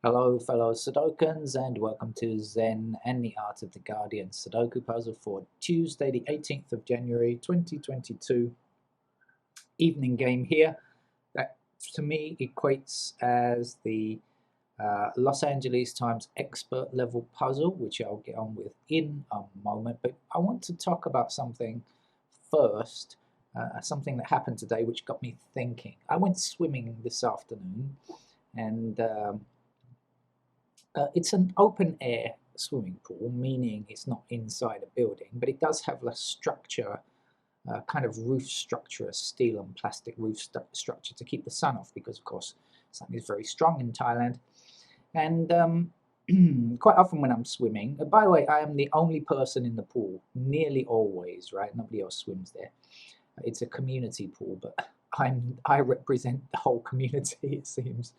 Hello, fellow Sudokans, and welcome to Zen and the Art of the Guardian Sudoku puzzle for Tuesday, the 18th of January 2022. Evening game here. That to me equates as the Los Angeles Times expert level puzzle, which I'll get on with in a moment. But I want to talk about something first, something that happened today which got me thinking. I went swimming this afternoon and it's an open air swimming pool, meaning it's not inside a building, but it does have a structure, kind of roof structure, a steel and plastic roof structure to keep the sun off, because of course sun is very strong in Thailand. And quite often when I'm swimming, by the way, I am the only person in the pool, nearly always, right? Nobody else swims there. It's a community pool, but I represent the whole community, it seems.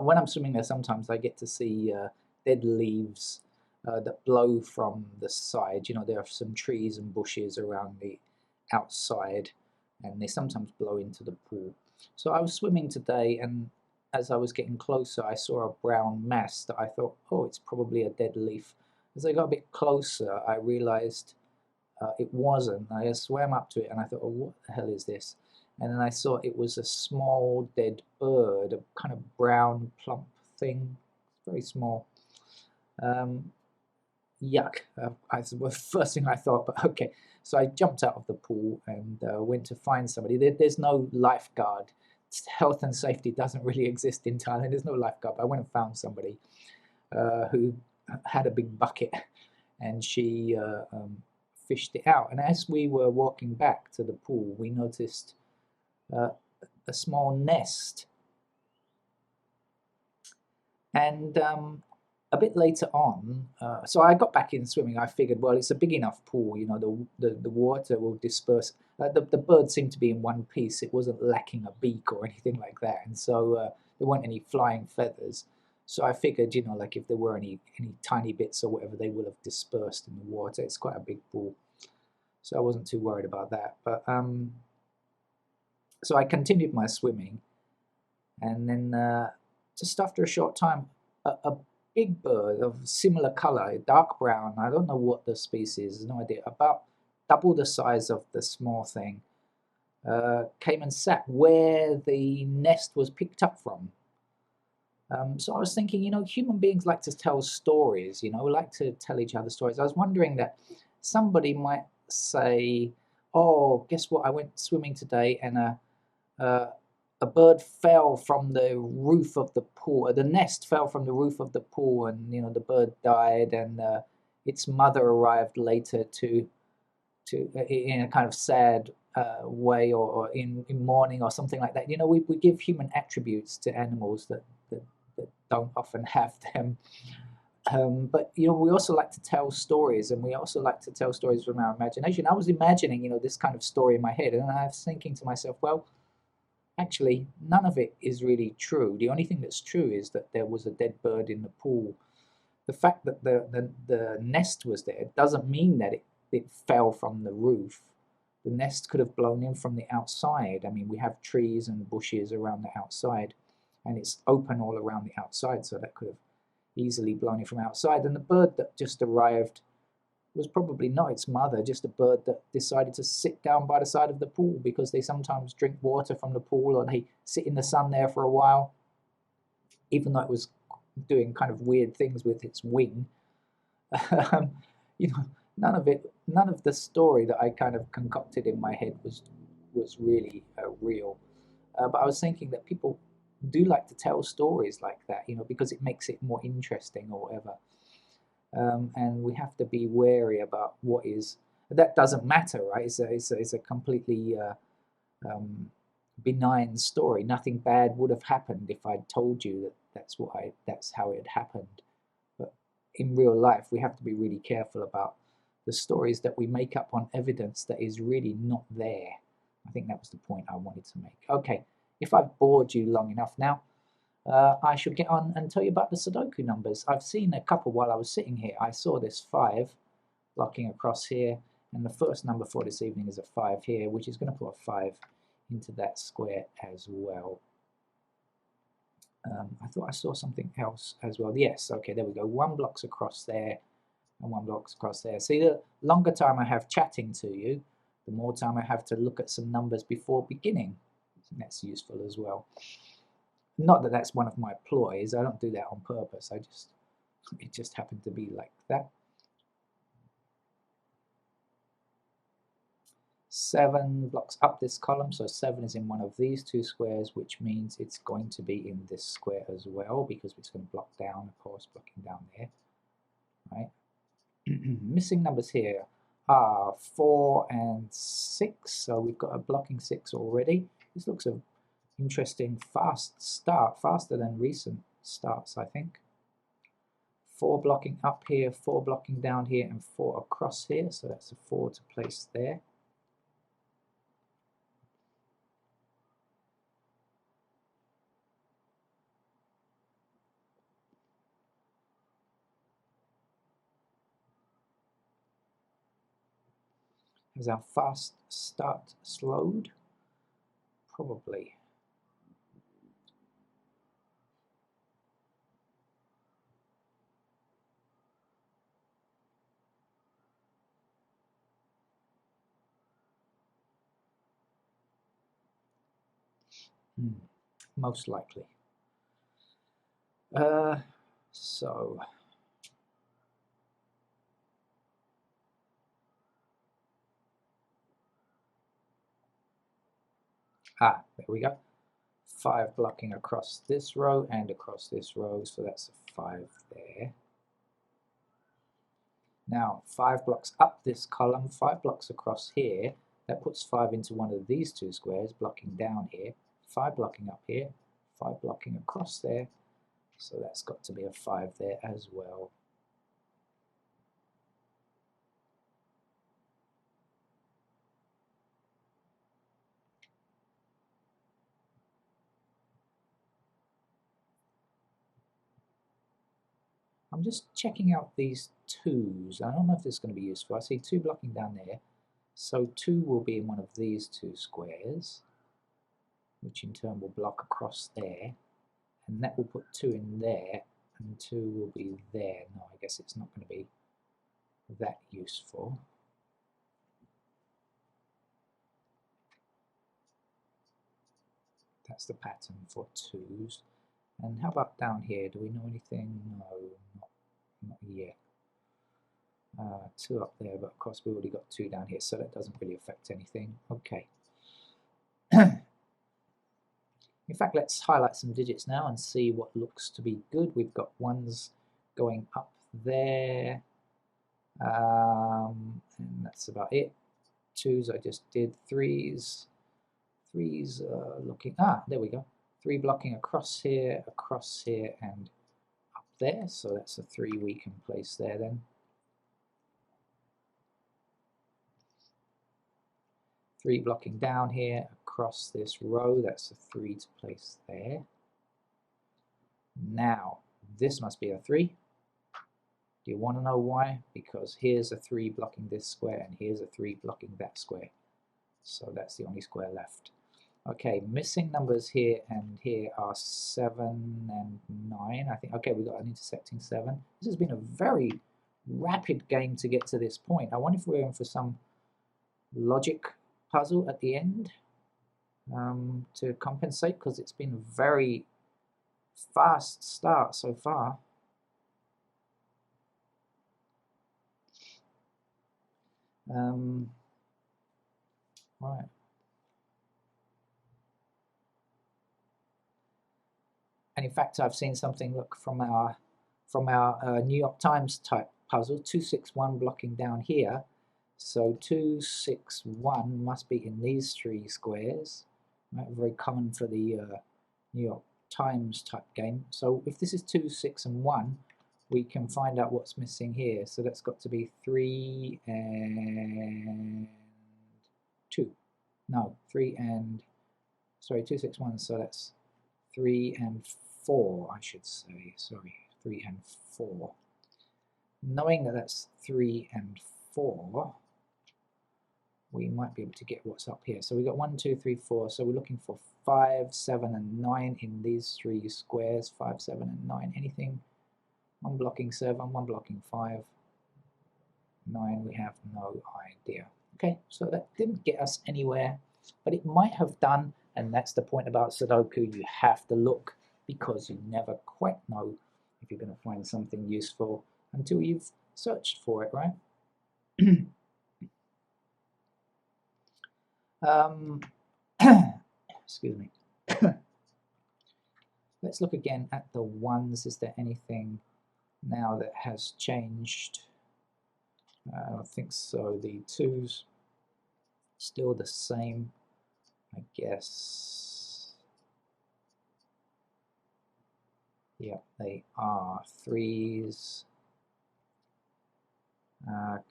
When I'm swimming there, sometimes I get to see dead leaves that blow from the side. You know, there are some trees and bushes around the outside, and they sometimes blow into the pool. So I was swimming today, and as I was getting closer, I saw a brown mass that I thought, oh, it's probably a dead leaf. As I got a bit closer, I realized it wasn't. I swam up to it, and I thought, oh, what the hell is this? And then I saw it was a small dead bird, a kind of brown plump thing, very small. Yuck! I was the first thing I thought, but okay. So I jumped out of the pool and went to find somebody. There's no lifeguard. Health and safety doesn't really exist in Thailand. There's no lifeguard. But I went and found somebody who had a big bucket, and she fished it out. And as we were walking back to the pool, we noticed a small nest. And a bit later on, so I got back in swimming. I figured, well, it's a big enough pool, you know, the water will disperse. The bird seemed to be in one piece. It wasn't lacking a beak or anything like that. And so there weren't any flying feathers. So I figured, you know, like if there were any tiny bits or whatever, they would have dispersed in the water. It's quite a big pool. So I wasn't too worried about that. But so I continued my swimming, and then just after a short time, a big bird of similar color, dark brown, I don't know what the species is, no idea, about double the size of the small thing, came and sat where the nest was picked up from. So I was thinking, you know, human beings like to tell stories, you know, like to tell each other stories. I was wondering that somebody might say, oh, guess what, I went swimming today and a bird fell from the roof of the pool. The nest fell from the roof of the pool, and you know the bird died, and its mother arrived later to in a kind of sad way, or in mourning or something like that. You know, we give human attributes to animals that don't often have them. But you know, we also like to tell stories, and we also like to tell stories from our imagination. I was imagining, you know, this kind of story in my head, and I was thinking to myself, well, actually, none of it is really true. The only thing that's true is that there was a dead bird in the pool. The fact that the nest was there doesn't mean that it fell from the roof. The nest could have blown in from the outside. I mean, we have trees and bushes around the outside, and it's open all around the outside, so that could have easily blown in from outside. And the bird that just arrived was probably not its mother, just a bird that decided to sit down by the side of the pool, because they sometimes drink water from the pool, or they sit in the sun there for a while, even though it was doing kind of weird things with its wing. You know, none of the story that I kind of concocted in my head was really real. But I was thinking that people do like to tell stories like that, you know, because it makes it more interesting or whatever. And we have to be wary about what is. That doesn't matter, right? It's a completely benign story. Nothing bad would have happened if I'd told you that that's how it had happened. But in real life, we have to be really careful about the stories that we make up on evidence that is really not there. I think that was the point I wanted to make. Okay, if I've bored you long enough now, I should get on and tell you about the Sudoku numbers. I've seen a couple while I was sitting here. I saw this 5 blocking across here, and the first number for this evening is a 5 here, which is going to put a 5 into that square as well. I thought I saw something else as well. Yes, okay, there we go. 1 block's across there and 1 block's across there. See, the longer time I have chatting to you, the more time I have to look at some numbers before beginning. That's useful as well. Not that that's one of my ploys. I don't do that on purpose. It just happened to be like that. 7 blocks up this column, so 7 is in one of these 2 squares, which means it's going to be in this square as well, because it's going to block down, of course, blocking down there, right? Missing numbers here are 4 and 6, so we've got a blocking 6 already. This looks an interesting fast start, faster than recent starts, I think. 4 blocking up here, 4 blocking down here, and 4 across here, so that's a 4 to place there. Has our fast start slowed? Probably. Most likely. So there we go. 5 blocking across this row and across this row, so that's a 5 there. Now 5 blocks up this column, 5 blocks across here, that puts 5 into one of these 2 squares, blocking down here, 5 blocking up here, 5 blocking across there, so that's got to be a 5 there as well. I'm just checking out these 2s. I don't know if this is going to be useful. I see 2 blocking down there, so 2 will be in one of these 2 squares, which in turn will block across there, and that will put 2 in there, and 2 will be there. No, I guess it's not going to be that useful. That's the pattern for 2s. And how about down here? Do we know anything? No, not yet. 2 up there, but of course we already got 2 down here, so that doesn't really affect anything. Okay. In fact, let's highlight some digits now and see what looks to be good. We've got 1s going up there, and that's about it. 2s I just did, 3s looking, there we go. 3 blocking across here, and up there, so that's a 3 we can place there then. 3 blocking down here, across this row, that's a 3 to place there. Now, this must be a 3. Do you want to know why? Because here's a 3 blocking this square, and here's a 3 blocking that square. So that's the only square left. Okay, missing numbers here and here are 7 and 9. I think, okay, we've got an intersecting 7. This has been a very rapid game to get to this point. I wonder if we're in for some logic puzzle at the end to compensate, because it's been a very fast start so far. Right. And in fact, I've seen something, look, from our New York Times type puzzle, 261 blocking down here. So 261 must be in these 3 squares. Right? Very common for the New York Times type game. So if this is 2, 6, and 1, we can find out what's missing here. So that's got to be 3 and 2. No, 3 and, sorry, 2, 6, 1, so that's 3 and 4, I should say. Sorry, 3 and 4. Knowing that that's 3 and 4, we might be able to get what's up here. So we got 1, 2, 3, 4. So we're looking for 5, 7, and 9 in these 3 squares. 5, 7, and 9. Anything? 1 blocking 7, 1 blocking 5, 9. We have no idea. Okay, so that didn't get us anywhere, but it might have done, and that's the point about Sudoku. You have to look, because you never quite know if you're going to find something useful until you've searched for it, right? Excuse me. Let's look again at the ones. Is there anything now that has changed? I don't think so. The 2's still the same, I guess. Yeah, they are. 3's.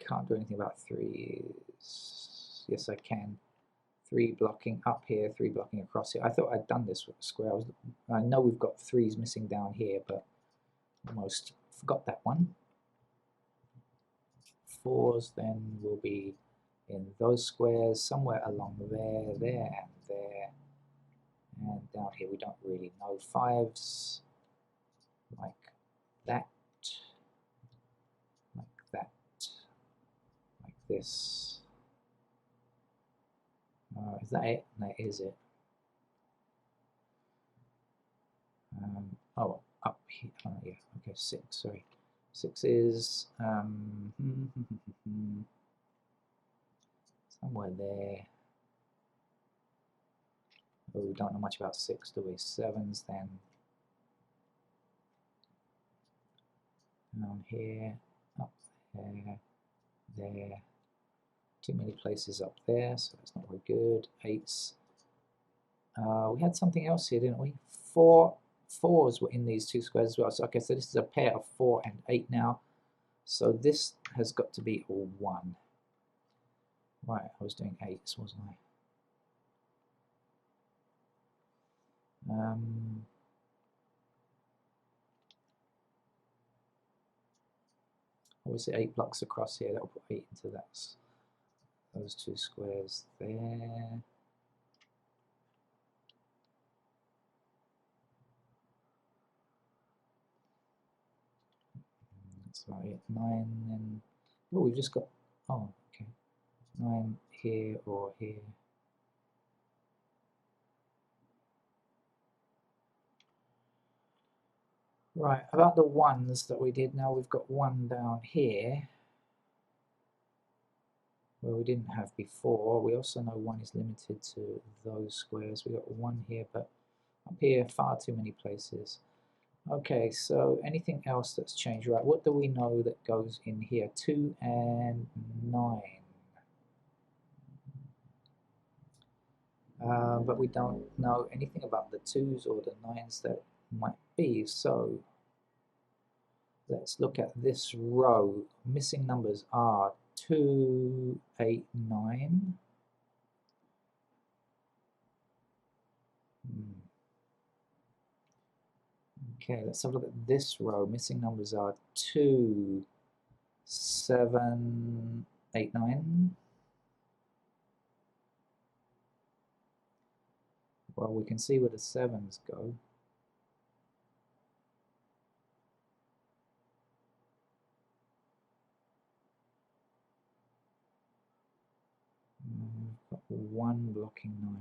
Can't do anything about 3's. Yes, I can. 3 blocking up here, 3 blocking across here. I thought I'd done this with the square. I know we've got 3's missing down here, but almost forgot that one. 4's then will be in those squares somewhere along there, there, and there. And down here we don't really know. 5's like that, like that, like this. Is that it? That is it. Oh, up here. Oh, yeah. Okay, 6. Sorry, 6 is somewhere there. Oh, we don't know much about 6, do we? 7's then down here, up there, there. Too many places up there, so that's not very good. 8's. We had something else here, didn't we? 4's were in these 2 squares as well. So okay, so this is a pair of 4 and 8 now. So this has got to be a 1. Right, I was doing 8's, wasn't I? Obviously 8 blocks across here, that'll put 8 into those 2 squares there. That's right, 9 then. Oh, we've just got, oh, okay. 9 here or here. Right, about the 1's that we did, now we've got 1 down here where we didn't have before. We also know 1 is limited to those squares. We got 1 here, but up here far too many places. Okay, so anything else that's changed? Right, what do we know that goes in here? 2 and 9. But we don't know anything about the 2's or the 9's that might be. So let's look at this row. Missing numbers are 2, 8, 9. Okay, let's have a look at this row. Missing numbers are 2, 7, 8, 9. Well, we can see where the 7's go. We've got 1 blocking 9.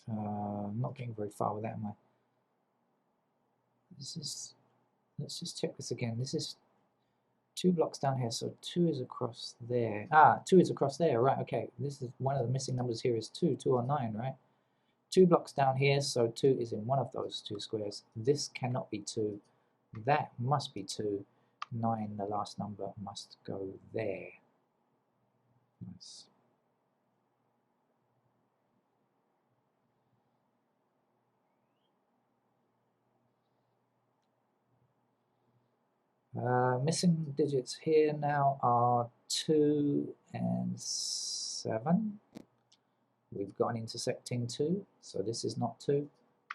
I'm not getting very far with that, am I? Let's just check this again. This is 2 blocks down here, so 2 is across there. 2 is across there, right? Okay, this is one of the missing numbers here is 2 or 9, right? 2 blocks down here, so 2 is in one of those 2 squares. This cannot be 2. That must be 2. 9, the last number, must go there. Nice. Missing digits here now are 2 and 7. We've got an intersecting 2, so this is not 2.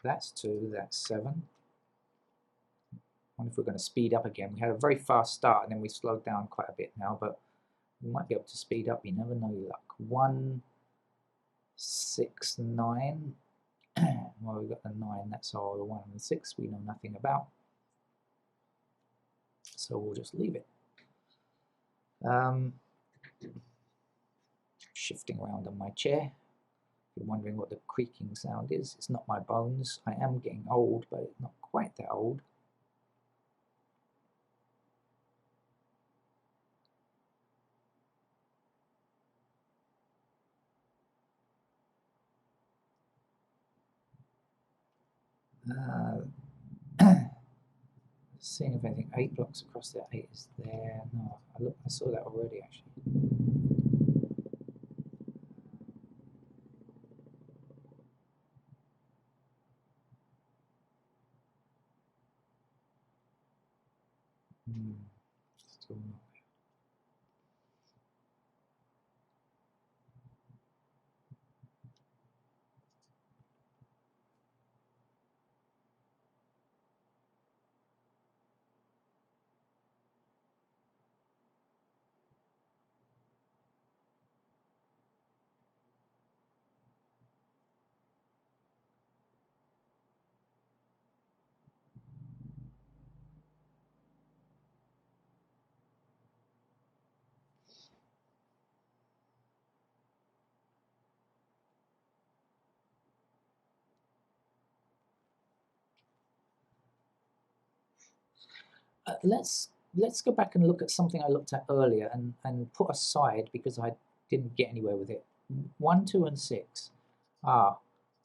That's 2, that's 7. I wonder if we're going to speed up again. We had a very fast start and then we slowed down quite a bit now, but we might be able to speed up. You never know your luck. 1, 6, 9. Well, we've got the 9, that's all. The 1 and the 6 we know nothing about. So we'll just leave it. Shifting around on my chair. If you're wondering what the creaking sound is, it's not my bones. I am getting old, but not quite that old. Seeing if anything, 8 blocks across there, 8 is there. No, I saw that already actually. Still not. Let's go back and look at something I looked at earlier and put aside because I didn't get anywhere with it. 1, 2, and 6 are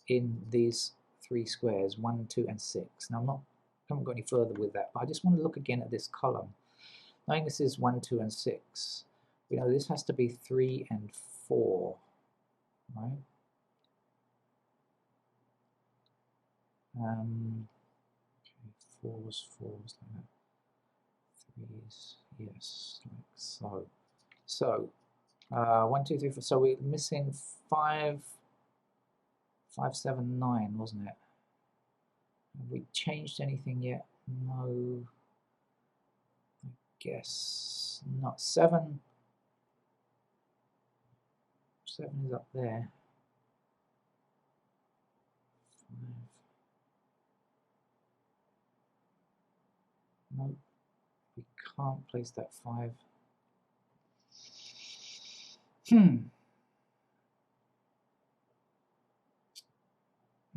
in these 3 squares, 1, 2, and 6. Now I haven't got any further with that, but I just want to look again at this column. Knowing this is 1, 2, and 6, we know this has to be 3 and 4, right? Fours, like that. 3s, yes, like so. So 1, 2, 3, 4. So we're missing 5, 5, 7, 9, wasn't it? Have we changed anything yet? No. I guess not. 7. 7 is up there. 5. No, we can't place that 5.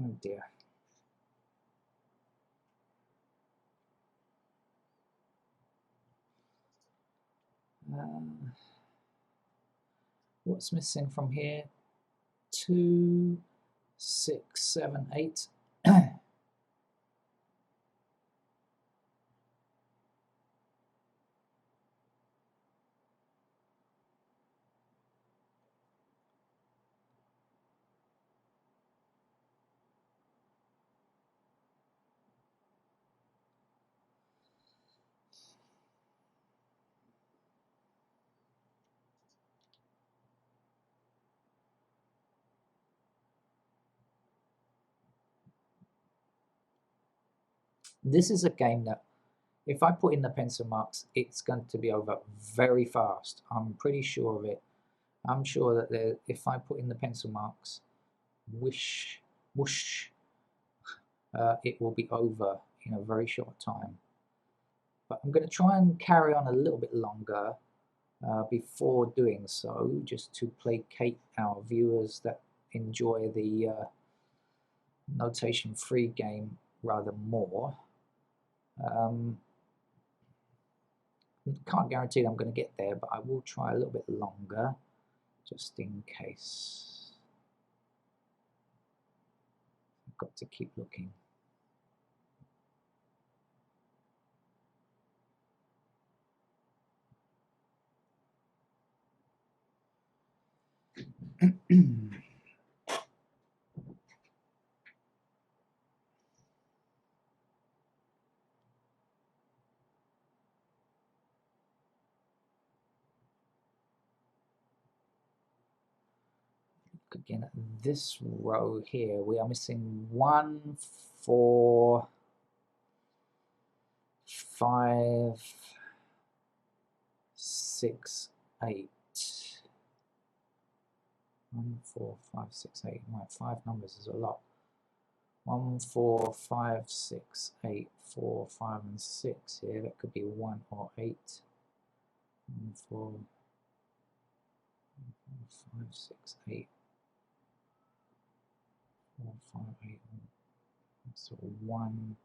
Oh dear. What's missing from here? 2, 6, 7, 8. This is a game that if I put in the pencil marks, it's going to be over very fast. I'm pretty sure of it. I'm sure that if I put in the pencil marks, whoosh, it will be over in a very short time. But I'm going to try and carry on a little bit longer before doing so, just to placate our viewers that enjoy the notation-free game rather more. Can't guarantee that I'm going to get there, but I will try a little bit longer, just in case. I've got to keep looking. again at this row here. We are missing 1, 4, 5, 6, 8. 1, 4, 5, 6, 8. Right, 5 numbers is a lot. 1, 4, 5, 6, 8, 4, 5, and 6 here. That could be 1 or 8. 1, 4, 5, 6, 8, 4, 5, 8. So 1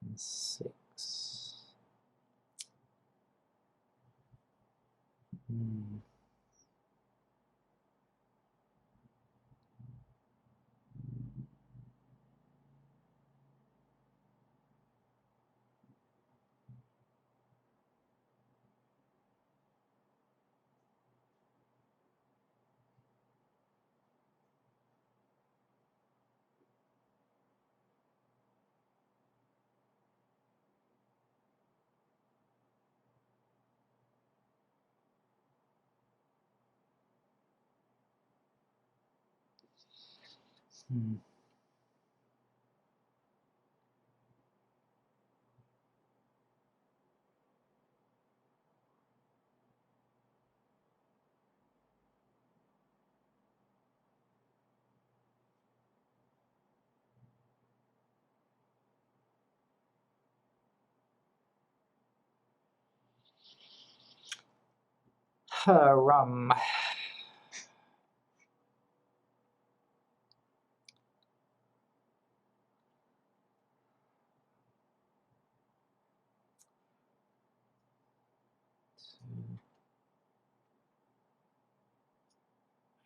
and 6. Haram.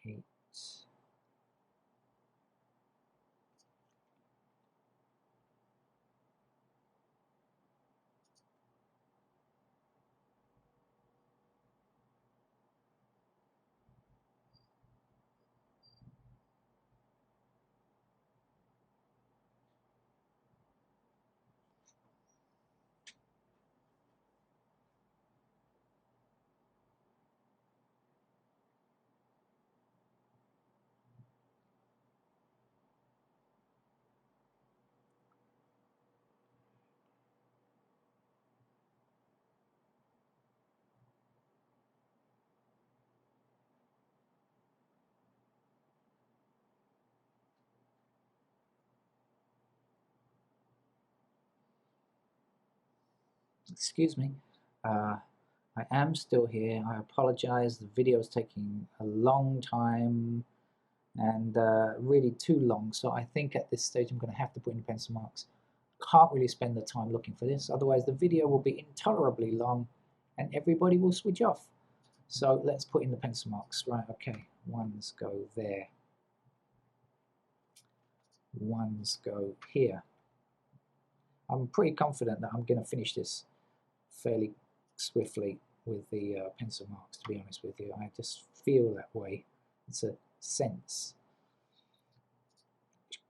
8. Excuse me. I am still here. I apologize. The video is taking a long time and really too long. So I think at this stage I'm going to have to put in pencil marks. Can't really spend the time looking for this. Otherwise the video will be intolerably long and everybody will switch off. So let's put in the pencil marks. Right, okay. Ones go there. Ones go here. I'm pretty confident that I'm going to finish this fairly swiftly with the pencil marks, to be honest with you. I just feel that way. It's a sense.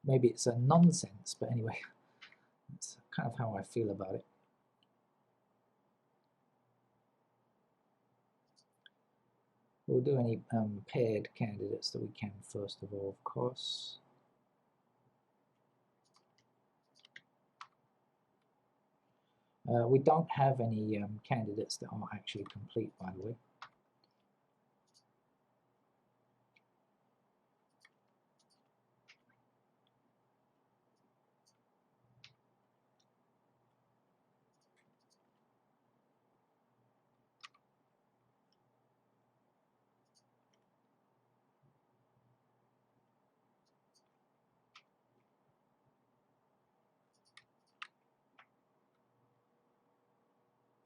Maybe it's a nonsense, but anyway, that's kind of how I feel about it. We'll do any paired candidates that we can first of all, of course. We don't have any candidates that are actually complete, by the way.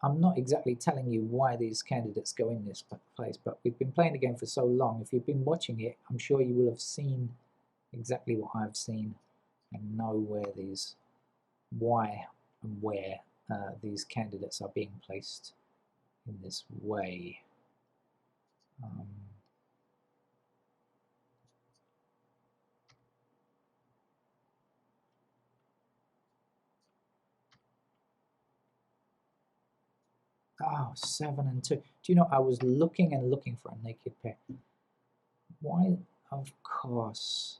I'm not exactly telling you why these candidates go in this place, but we've been playing the game for so long. If you've been watching it, I'm sure you will have seen exactly what I've seen and know where these, why and where these candidates are being placed in this way. Oh, 7 and 2. Do you know, I was looking and looking for a naked pair. Why? of course,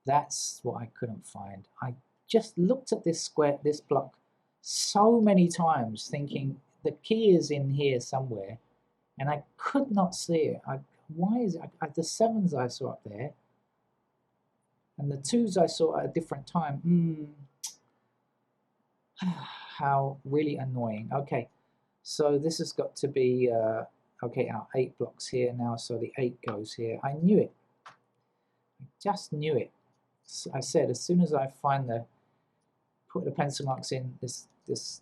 that's what I couldn't find. I just looked at this square, this block, so many times, thinking the key is in here somewhere, and I could not see it. Why is it? The sevens I saw up there, and the twos I saw at a different time. How really annoying. Okay, so this has got to be okay. Our 8 blocks here now, so the 8 goes here. I knew it. I just knew it. I said as soon as I find put the pencil marks in, this is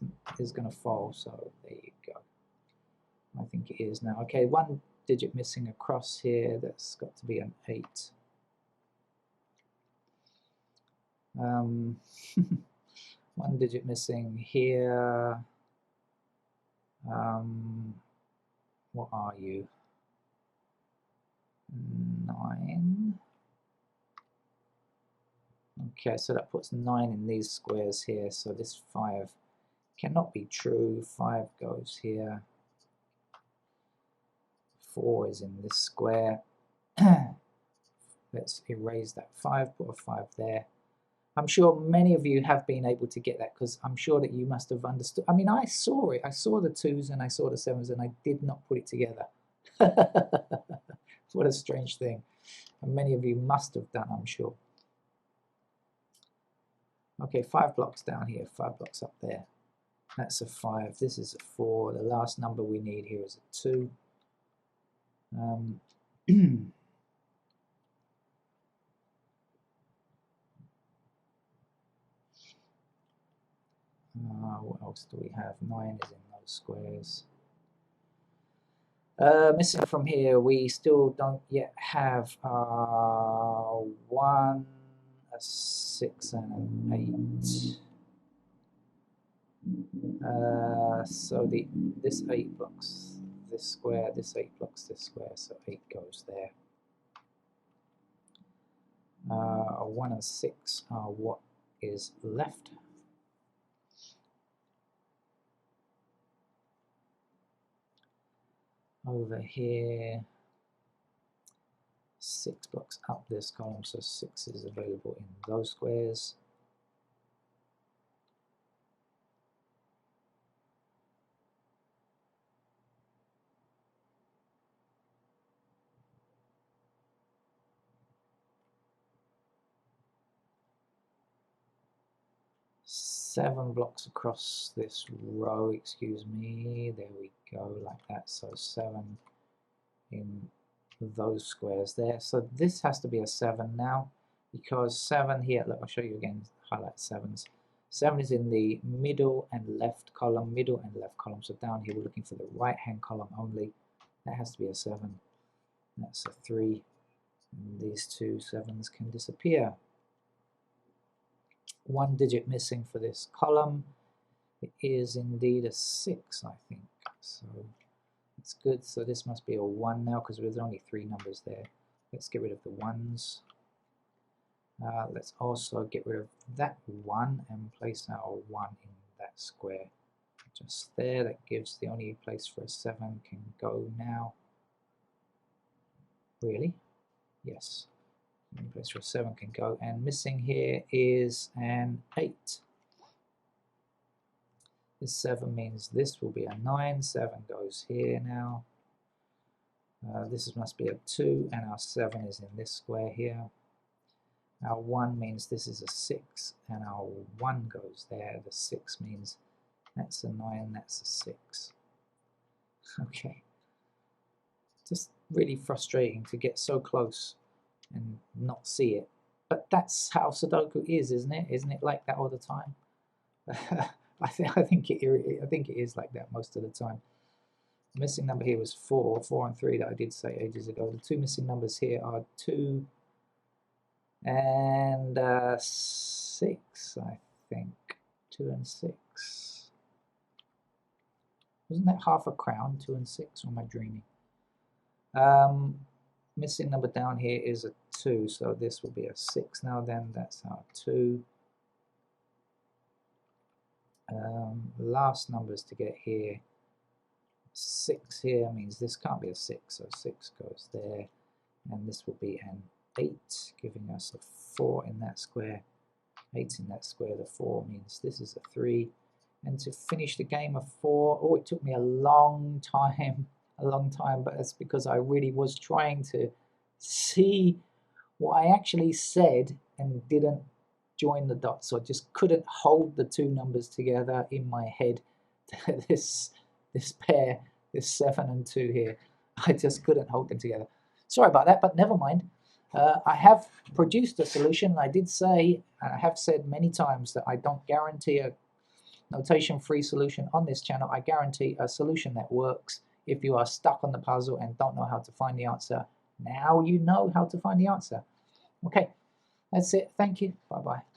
going to fall. So there you go. I think it is now. Okay, 1 digit missing across here. That's got to be an 8. 1 digit missing here. What are you? 9. Okay, so that puts 9 in these squares here. So this 5 cannot be true. 5 goes here. 4 is in this square. Let's erase that 5, put a 5 there. I'm sure many of you have been able to get that, because I'm sure that you must have understood. I mean, I saw it. I saw the 2s and I saw the 7s, and I did not put it together. What a strange thing. And many of you must have done, I'm sure. Okay, 5 blocks down here, 5 blocks up there. That's a 5. This is a 4. The last number we need here is a 2. What else do we have? 9 is in those squares. Missing from here, we still don't yet have 1, a 6, and an 8. So this 8 blocks this square, this 8 blocks this square, so 8 goes there. 1 and 6 are what is left. Over here, 6 blocks up this column, so 6 is available in those squares. Seven blocks across this row, excuse me, there we go, like that. So 7 in those squares there. So this has to be a 7 now, because 7 here, look, I'll show you again, highlight 7s. 7 is in the middle and left column, so down here we're looking for the right hand column only. That has to be a 7. That's a 3. And these 2 7s can disappear. 1 digit missing for this column. It is indeed a 6, I think. So that's good. So this must be a 1 now, because there's only 3 numbers there. Let's get rid of the 1s. Let's also get rid of that 1 and place our 1 in that square. Just there, that gives the only place for a 7 can go now. Really? Yes. The only place for a 7 can go. And missing here is an 8. This 7 means this will be a 9. 7 goes here now. This must be a 2, and our 7 is in this square here. Our 1 means this is a 6, and our 1 goes there. The 6 means that's a 9, that's a 6. Okay. Just really frustrating to get so close and not see it. But that's how Sudoku is, isn't it? Isn't it like that all the time? I think it is like that most of the time. The missing number here was 4 and 3 that I did say ages ago. The 2 missing numbers here are 2 and 6, I think. 2 and 6. Wasn't that half a crown, 2 and 6, or am I dreaming? Missing number down here is a 2, so this will be a 6 now then. That's our 2. Last numbers to get here. 6 here means this can't be a 6, so 6 goes there, and this will be an 8, giving us a 4 in that square. 8 in that square, the 4 means this is a 3. And to finish the game of 4, oh, it took me a long time, but that's because I really was trying to see what I actually said and didn't join the dots. So I just couldn't hold the two numbers together in my head. this pair, this 7 and 2 here, I just couldn't hold them together. Sorry about that, but never mind. I have produced a solution. I did say, and I have said many times, that I don't guarantee a notation-free solution on this channel. I guarantee a solution that works. If you are stuck on the puzzle and don't know how to find the answer, now you know how to find the answer. Okay, that's it. Thank you. Bye-bye.